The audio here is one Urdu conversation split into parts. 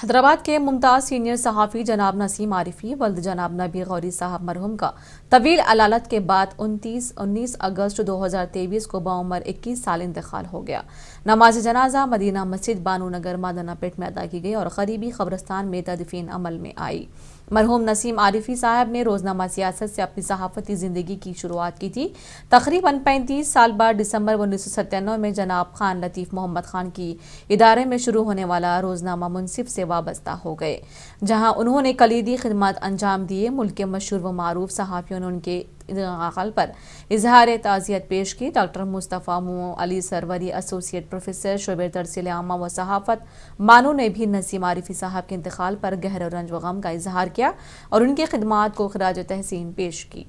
حیدرآباد کے ممتاز سینئر صحافی جناب نسیم عارفی ولد جناب نبی غوری صاحب مرحوم کا طویل علالت کے بعد 19 اگست 2023 کو بعمر 21 سال انتقال ہو گیا۔ نماز جنازہ مدینہ مسجد بانو نگر مادنا پیٹ میں ادا کی گئی اور قریبی قبرستان میں تدفین عمل میں آئی۔ مرحوم نسیم عارفی صاحب نے روزنامہ سیاست سے اپنی صحافتی زندگی کی شروعات کی تھی۔ تقریباً 35 سال بعد دسمبر 1997 میں جناب خان لطیف محمد خان کی ادارے میں شروع ہونے والا روزنامہ منصف سے وابستہ ہو گئے، جہاں انہوں نے کلیدی خدمات انجام دیے۔ ملک کے مشہور و معروف صحافیوں نے ان کے انتقال پر اظہار تعزیت پیش کی۔ ڈاکٹر مصطفیٰ مو علی سروری، ایسوسی ایٹ پروفیسر شعبہ ترسیل عامہ و صحافت مانو نے بھی نسیم عارفی صاحب کے انتقال پر گہرے رنج و غم کا اظہار کیا اور ان کی خدمات کو خراج تحسین پیش کی۔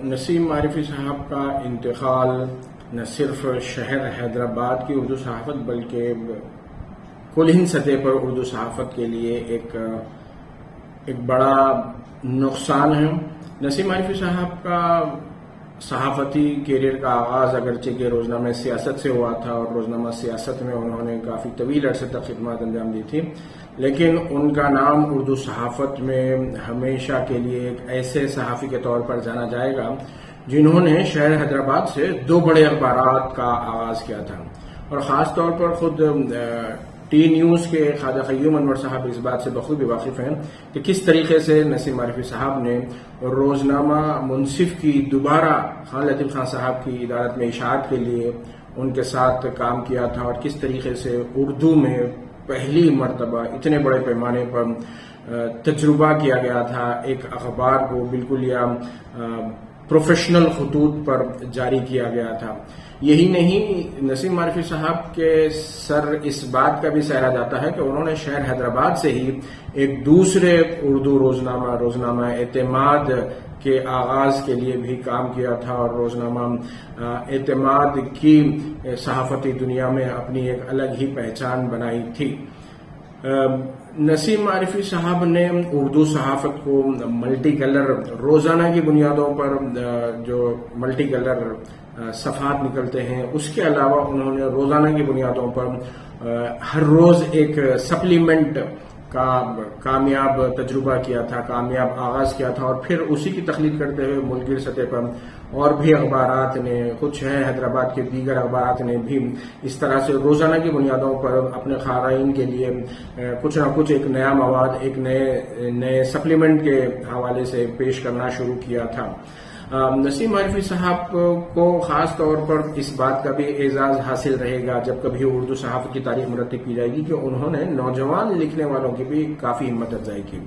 نسیم عارفی صاحب کا انتقال نہ صرف شہر حیدرآباد کی اردو صحافت بلکہ کل ہند سطح پر اردو صحافت کے لیے ایک بڑا نقصان ہے۔ نسیم عارفی صاحب کا صحافتی کیریئر کا آغاز اگرچہ کہ روزنامہ سیاست سے ہوا تھا اور روزنامہ سیاست میں انہوں نے کافی طویل عرصے تک خدمات انجام دی تھی، لیکن ان کا نام اردو صحافت میں ہمیشہ کے لیے ایک ایسے صحافی کے طور پر جانا جائے گا جنہوں نے شہر حیدرآباد سے 2 بڑے اخبارات کا آغاز کیا تھا، اور خاص طور پر خود ٹی نیوز کے خواجہ قیوم انور صاحب اس بات سے بخوبی واقف ہیں کہ کس طریقے سے نسیم عارفی صاحب نے روزنامہ منصف کی دوبارہ خان لطیف خان صاحب کی ادارت میں اشاعت کے لیے ان کے ساتھ کام کیا تھا، اور کس طریقے سے اردو میں پہلی مرتبہ اتنے بڑے پیمانے پر تجربہ کیا گیا تھا ایک اخبار کو بالکل یا پروفیشنل خطوط پر جاری کیا گیا تھا۔ یہی نہیں، نسیم عارفی صاحب کے سر اس بات کا بھی سہرا جاتا ہے کہ انہوں نے شہر حیدرآباد سے ہی ایک دوسرے اردو روزنامہ اعتماد کے آغاز کے لیے بھی کام کیا تھا، اور روزنامہ اعتماد کی صحافتی دنیا میں اپنی ایک الگ ہی پہچان بنائی تھی۔ نسیم عارفی صاحب نے اردو صحافت کو ملٹی کلر روزانہ کی بنیادوں پر جو ملٹی کلر صفحات نکلتے ہیں، اس کے علاوہ انہوں نے روزانہ کی بنیادوں پر ہر روز ایک سپلیمنٹ کا کامیاب تجربہ کیا تھا، کامیاب آغاز کیا تھا، اور پھر اسی کی تخلیق کرتے ہوئے ملک کی سطح پر اور بھی اخبارات نے، خود شہر حیدرآباد کے دیگر اخبارات نے بھی اس طرح سے روزانہ کی بنیادوں پر اپنے قارئین کے لیے کچھ نہ کچھ ایک نیا مواد، ایک نئے سپلیمنٹ کے حوالے سے پیش کرنا شروع کیا تھا۔ نسیم عارفی صاحب کو خاص طور پر اس بات کا بھی اعزاز حاصل رہے گا جب کبھی اردو صحافت کی تاریخ مرتب کی جائے گی کہ انہوں نے نوجوان لکھنے والوں کی بھی کافی ہمت افزائی کی۔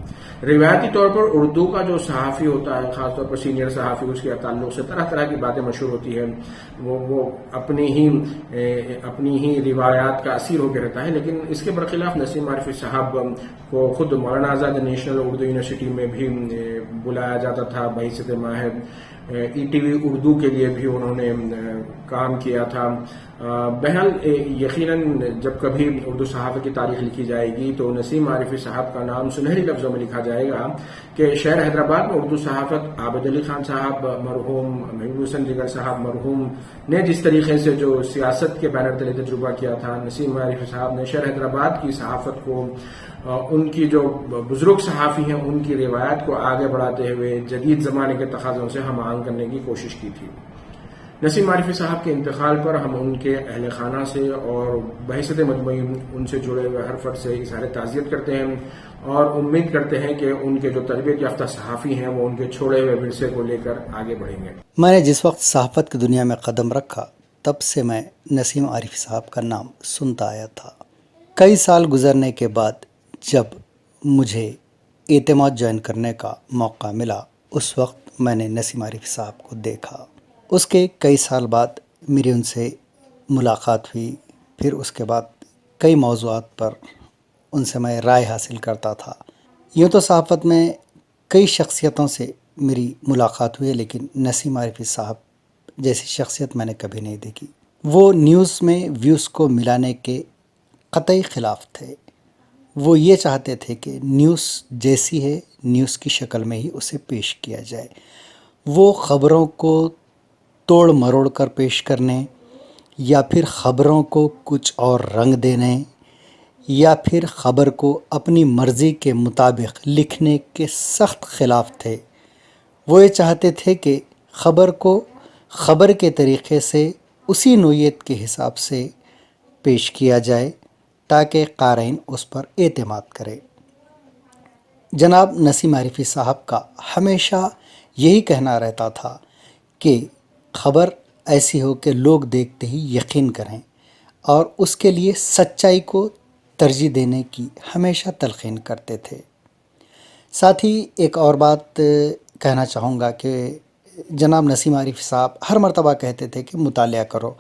روایتی طور پر اردو کا جو صحافی ہوتا ہے، خاص طور پر سینئر صحافی، اس کے تعلق سے طرح طرح کی باتیں مشہور ہوتی ہیں، وہ اپنی ہی روایات کا اسیر ہو کے رہتا ہے، لیکن اس کے برخلاف نسیم عارفی صاحب کو خود مولانا آزاد نیشنل اردو یونیورسٹی میں بھی بلایا جاتا تھا بحیثیت ماہر۔ ای ٹی وی اردو کے لیے بھی انہوں نے کام کیا تھا۔ بہرحال یقیناً جب کبھی اردو صحافت کی تاریخ لکھی جائے گی تو نسیم عارفی صاحب کا نام سنہری لفظوں میں لکھا جائے گا کہ شہر حیدرآباد میں اردو صحافت عابد علی خان صاحب مرحوم، محبوب حسن جگر صاحب مرحوم نے جس طریقے سے جو سیاست کے بینر تلے تجربہ کیا تھا، نسیم عارفی صاحب نے شہر حیدرآباد کی صحافت کو، ان کی جو بزرگ صحافی ہیں ان کی روایت کو آگے بڑھاتے ہوئے جدید زمانے کے تقاضوں سے ہم آہنگ کرنے کی کوشش کی تھی۔ نسیم عارفی صاحب کے انتقال پر ہم ان کے اہل خانہ سے اور بحیثیت مجموعی ان سے جڑے ہوئے ہر فرد سے اظہار تعزیت کرتے ہیں، اور امید کرتے ہیں کہ ان کے جو تربیت یافتہ صحافی ہیں وہ ان کے چھوڑے ہوئے ورثے کو لے کر آگے بڑھیں گے۔ میں نے جس وقت صحافت کی دنیا میں قدم رکھا تب سے میں نسیم عارفی صاحب کا نام سنتا آیا تھا۔ کئی سال گزرنے کے بعد جب مجھے اعتماد جوائن کرنے کا موقع ملا، اس وقت میں نے نسیم عارفی صاحب کو دیکھا۔ اس کے کئی سال بعد میری ان سے ملاقات ہوئی، پھر اس کے بعد کئی موضوعات پر ان سے میں رائے حاصل کرتا تھا۔ یوں تو صحافت میں کئی شخصیتوں سے میری ملاقات ہوئی، لیکن نسیم عارفی صاحب جیسی شخصیت میں نے کبھی نہیں دیکھی۔ وہ نیوز میں ویوز کو ملانے کے قطعی خلاف تھے۔ وہ یہ چاہتے تھے کہ نیوز جیسی ہے نیوز کی شکل میں ہی اسے پیش کیا جائے۔ وہ خبروں کو توڑ مروڑ کر پیش کرنے یا پھر خبروں کو کچھ اور رنگ دینے یا پھر خبر کو اپنی مرضی کے مطابق لکھنے کے سخت خلاف تھے۔ وہ یہ چاہتے تھے کہ خبر کو خبر کے طریقے سے اسی نوعیت کے حساب سے پیش کیا جائے تاکہ قارئین اس پر اعتماد کرے۔ جناب نسیم عارفی صاحب کا ہمیشہ یہی کہنا رہتا تھا کہ خبر ایسی ہو کہ لوگ دیکھتے ہی یقین کریں، اور اس کے لیے سچائی کو ترجیح دینے کی ہمیشہ تلقین کرتے تھے۔ ساتھ ہی ایک اور بات کہنا چاہوں گا کہ جناب نسیم عارفی صاحب ہر مرتبہ کہتے تھے کہ مطالعہ کرو،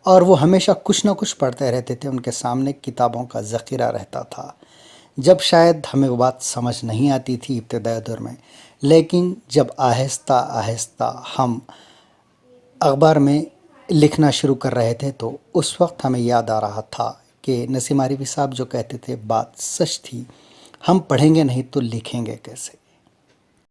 اور وہ ہمیشہ کچھ نہ کچھ پڑھتے رہتے تھے۔ ان کے سامنے کتابوں کا ذخیرہ رہتا تھا۔ جب شاید ہمیں وہ بات سمجھ نہیں آتی تھی ابتدائی دور میں، لیکن جب آہستہ آہستہ ہم اخبار میں لکھنا شروع کر رہے تھے تو اس وقت ہمیں یاد آ رہا تھا کہ نسیم عارفی صاحب جو کہتے تھے بات سچ تھی، ہم پڑھیں گے نہیں تو لکھیں گے کیسے۔